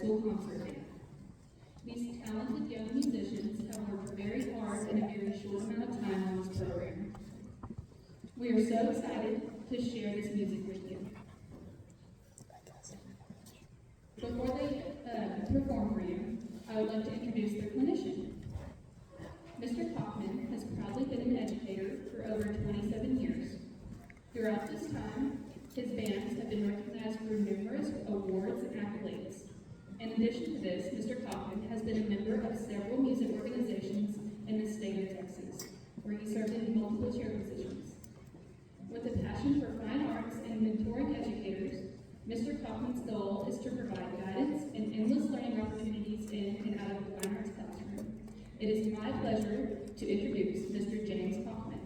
school concert band. These talented young musicians have worked very hard in a very short amount of time on this program. We are so excited to share this music with you. Before they perform for you, I would like to introduce their clinician. Mr. Kaufman has proudly been an educator for over 27 years. Throughout this time, his bands have been recognized for numerous awards and accolades. In addition to this, Mr. Kaufman has been a member of several music organizations in the state of Texas, where he served in multiple chair positions. With a passion for fine arts and mentoring educators, Mr. Kaufman's goal is to provide guidance and endless learning opportunities in and out of the fine arts classroom. It is my pleasure to introduce Mr. James Kaufman.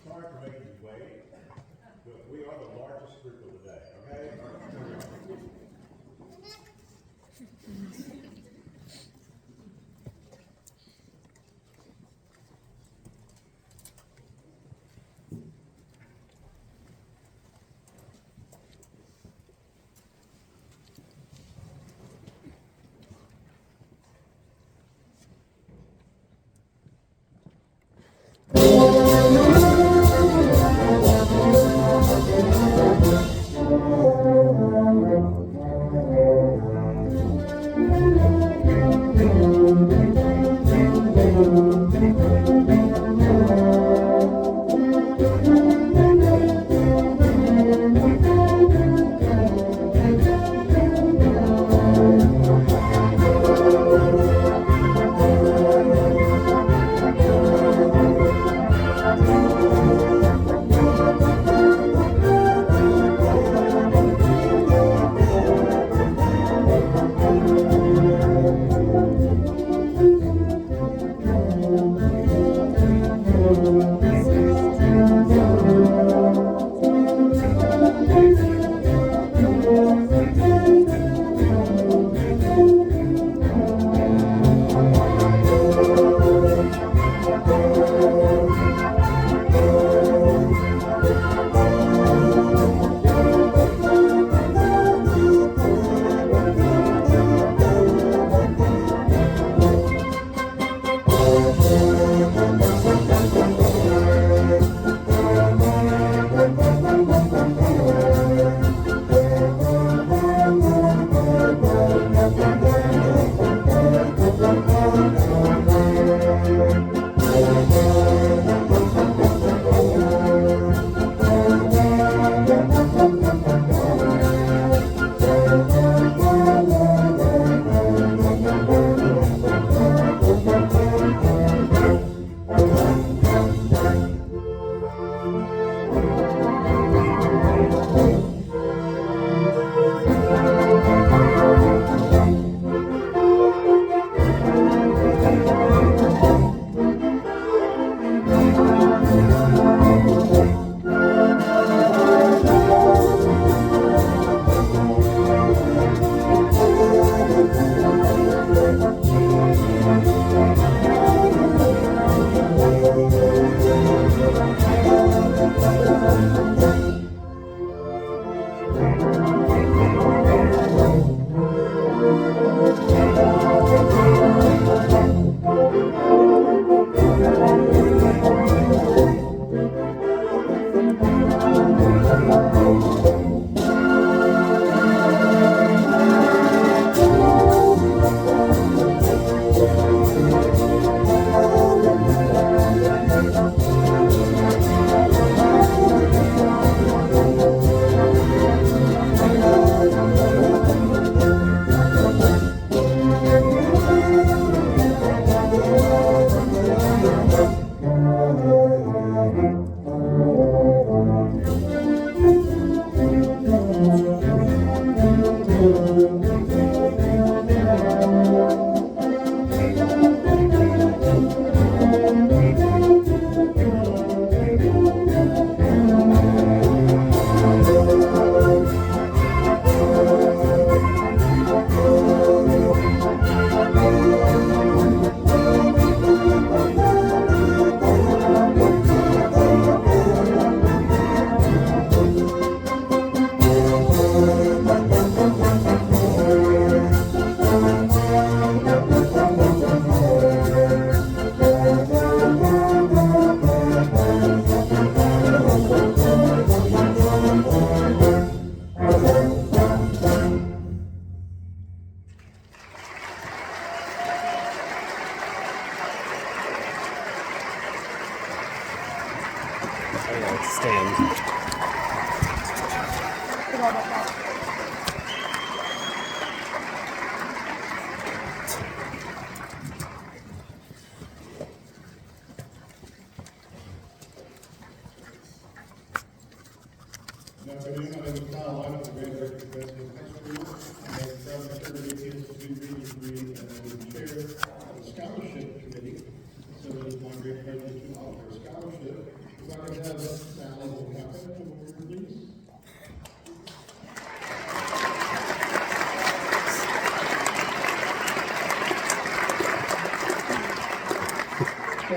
Sorry for making you wait, but we are the largest group of the day, okay?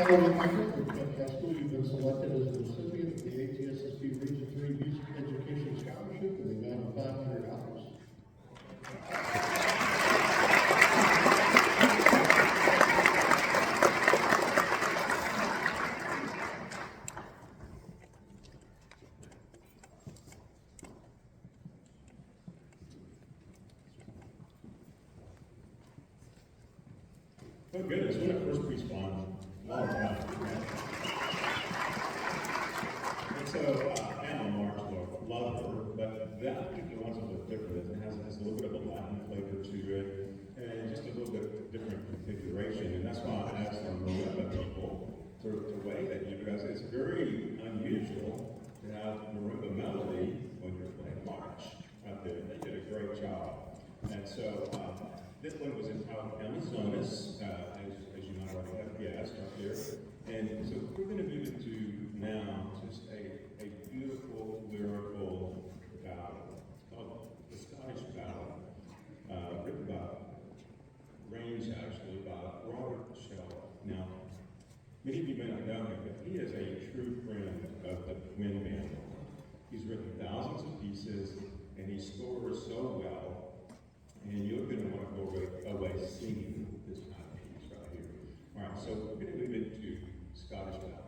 Following Michael from Kent High School, you've been selected as the recipient of the ATSSB Region 3 Music Education Scholarship in the amount of $500. Oh goodness, when I first responded, long time. And so, Anna March, love her, but that particular one's a little different. It has a little bit of a Latin flavor to it, and just a little bit different configuration. And that's why I asked some marimba people to weigh that, because it's very unusual to have marimba melody when you're playing march out there. They did a great job. And so, this one was entitled Amazonas, as you might already have guessed up here. And so we're going to move into now just a beautiful lyrical ballad. It's called A Scottish Ballad, written by, arranged actually by Robert Shell. Now, many of you may not know him, but he is a true friend of the Wind Band. He's written thousands of pieces, and he scores so well. And you're going to want to go away singing this kind of piece right here. All right, so we're going to move into Scottish Ballad.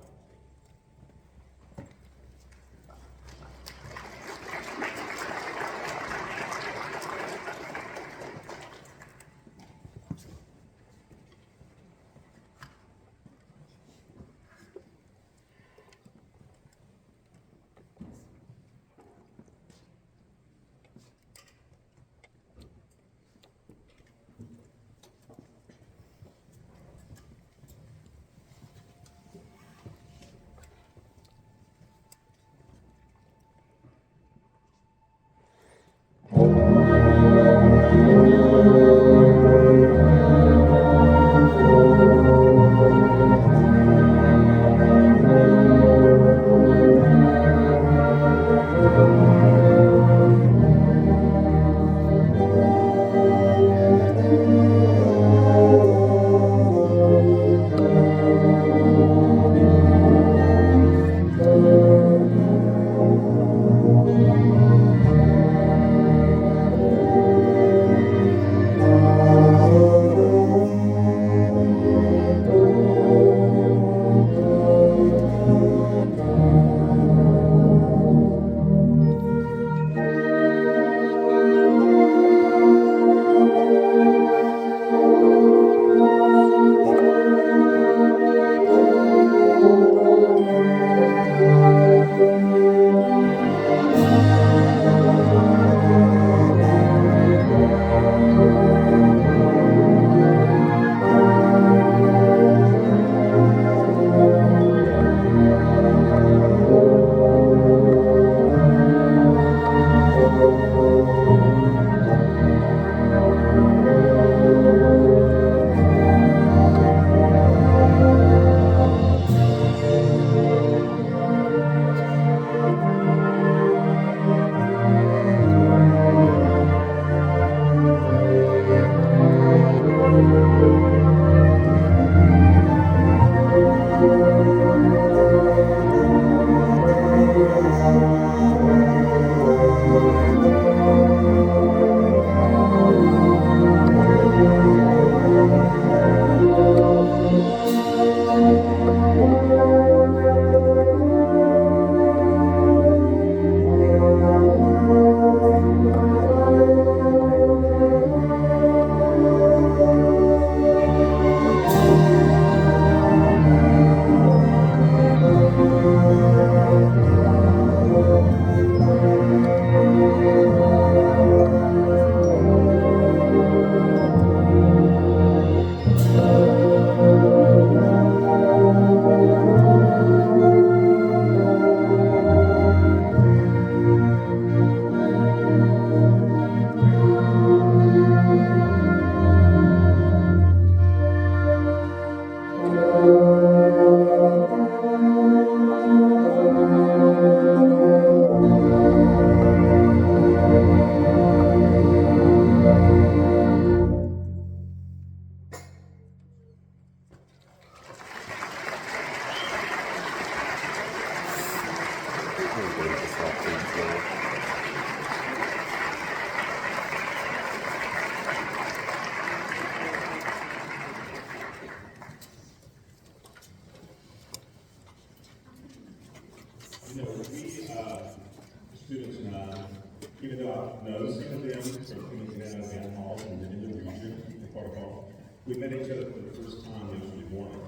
We met each other for the first time yesterday morning,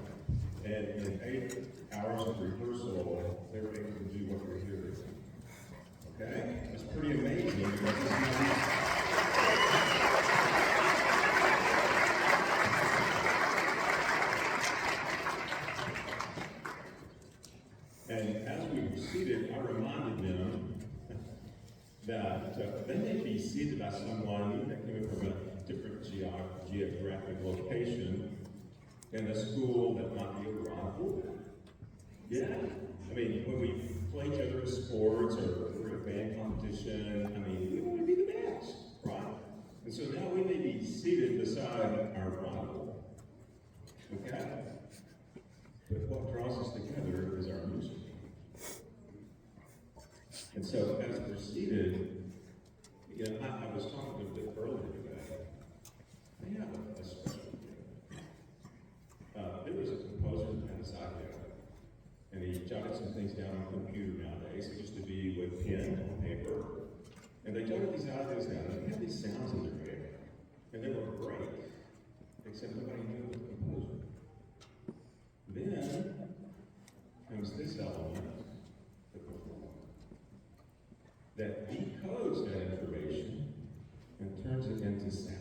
and in 8 hours of rehearsal, they were able to do what we're here. Okay? That's pretty amazing because it's not And as we were seated, I reminded them that they may be seated by someone that came from a different geographic location in a school that might be a rival. Yeah. I mean, when we play each other in sports or we're in a band competition, I mean, we want to be the best, right? And so now we may be seated beside our rival. Okay? But what draws us together is our music. And so as we're seated, you know, I was talking a bit earlier today. They have a special gift. There was a composer that had this idea, and he jotted some things down on a computer nowadays. It used to be with pen and paper. And they jotted these ideas down, and they had these sounds in their head. And they were great, except nobody knew the composer. Then comes this element, the performer, that decodes that information and turns it into sound.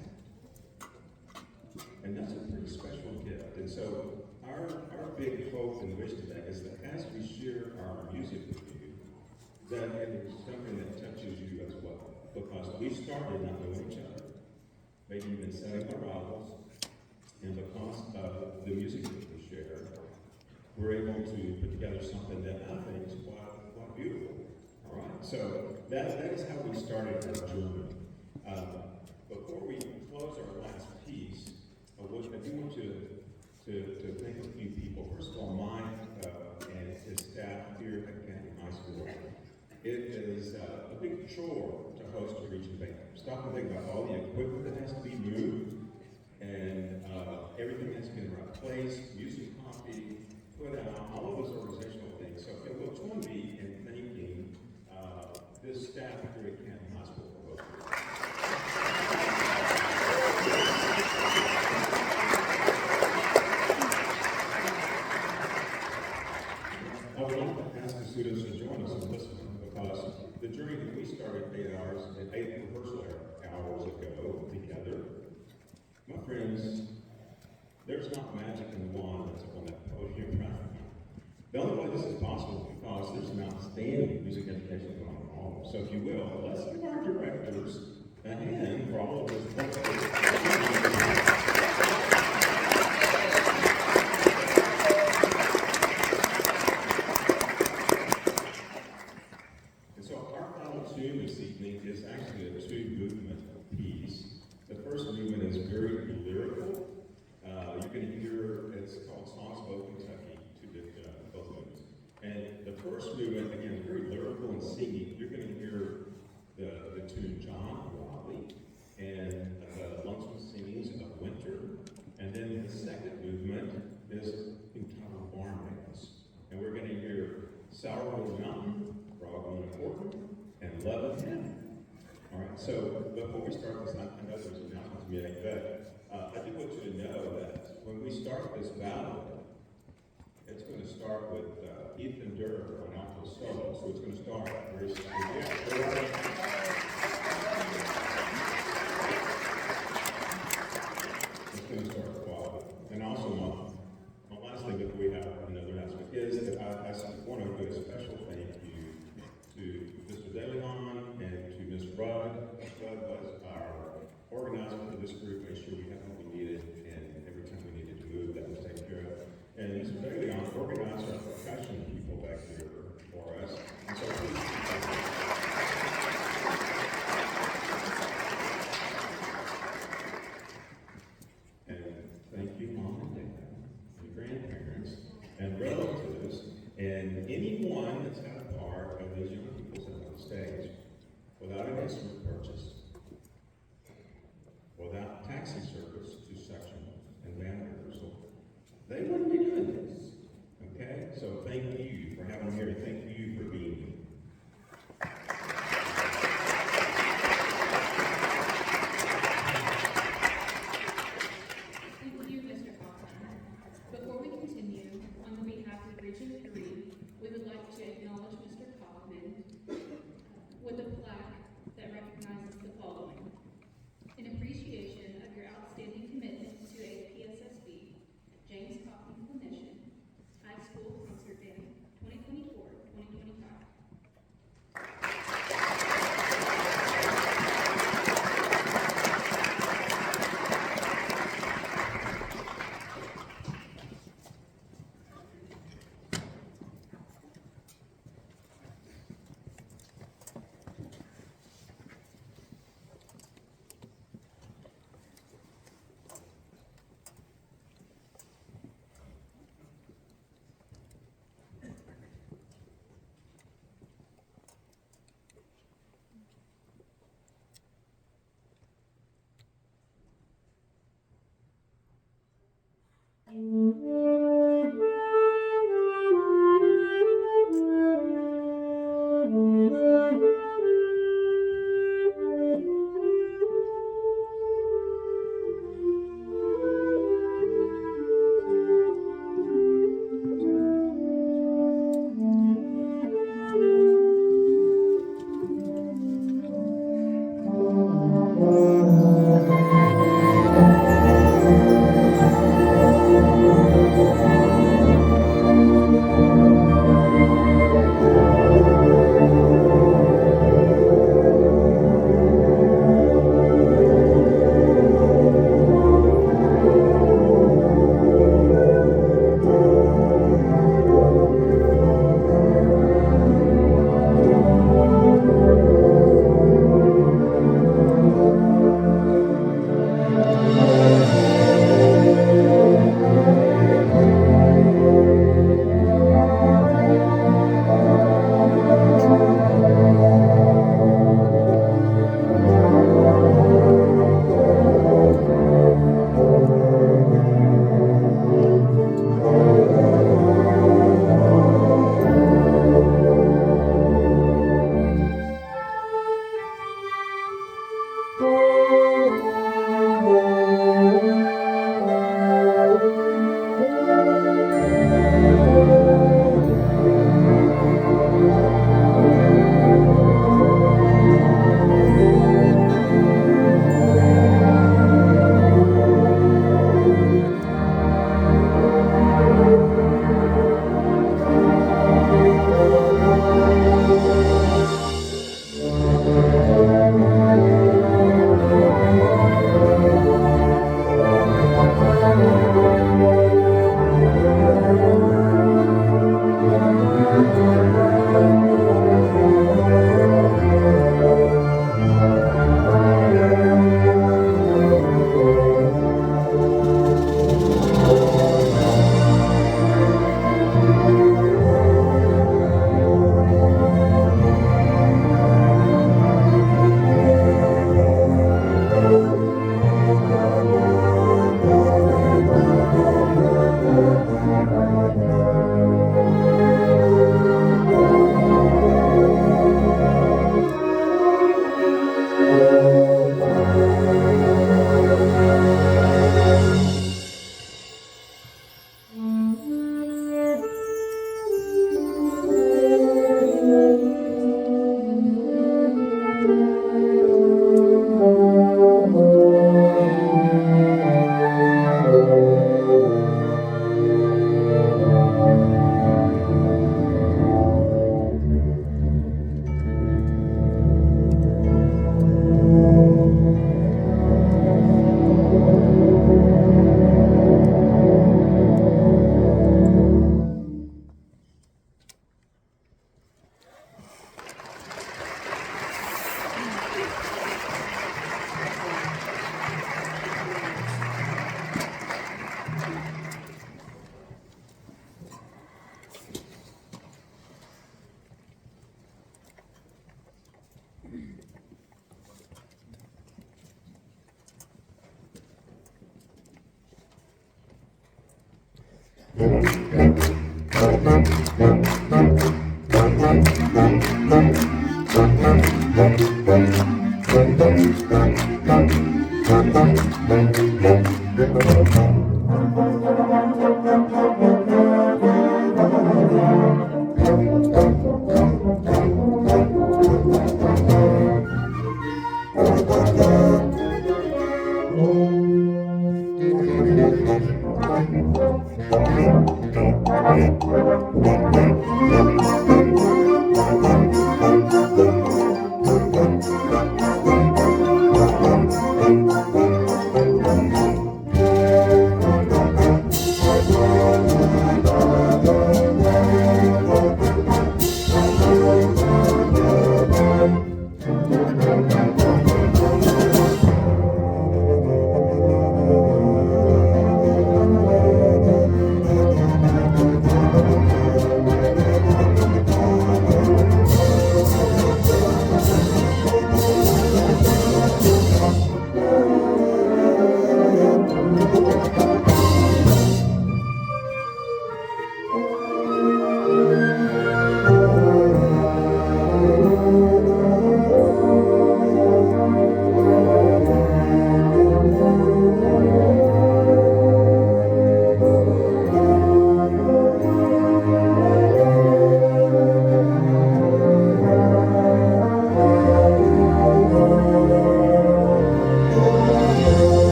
And that's a pretty special gift. And so our big hope and wish today is that as we share our music with you, that it is something that touches you as well. Because we started not knowing each other, maybe even setting our rivals, and because of the music that we share, we're able to put together something that I think is quite beautiful. All right, so that is how we started our journey. Before we close our last piece, I do want you to thank a few people. First of all, Mike and his staff here at Canton High School. It is a big chore to host a region band. Stop and think about all the equipment that has to be moved, and everything has to be in the right place, music copy, put out, all of those organizational things. So if you will join me in thanking this staff here at Canton High School for hosting. I would like to ask the students to join us in this one because the journey that we started 8 rehearsal hours ago together, my friends, there's not magic in the wand that's up on that podium right now. The only way this is possible is because there's an outstanding music education going on. So if you will, let's give our directors a hand for all of this. And so our final tune this evening is actually a two-movement piece. The first movement is very lyrical. You can hear, it's called Songs of Old Kentucky, both movements. And the first movement, again, very lyrical and singing. You're going to hear the tune John Wiley and the Lonesome Singings of Winter. And then the second movement is entitled Barn Dance. And we're going to hear Sourwood Mountain, Frog on a Quarter, and Love of Him. All right, so before we start this, I know there's announcements to be made, but I do want you to know that when we start this ballad, it's going to start with Ethan Durr on alto solo. So it's going to start very slow. It's going to start quality. And also, my last thing before we have another announcement is that I want to do a special thank you to Mr. DeLeon and to Ms. Rudd. Ms. Rudd was our organizer for this group, made sure we had what we needed, and every time we needed to move, that was taken care of. And Mr. DeLeon organized our percussion people back here for us. And so please, and thank you, Mom and Dad, and grandparents, and relatives, and anyone that's had a part of these young people sitting on the stage without an instrument purchase, without taxi service,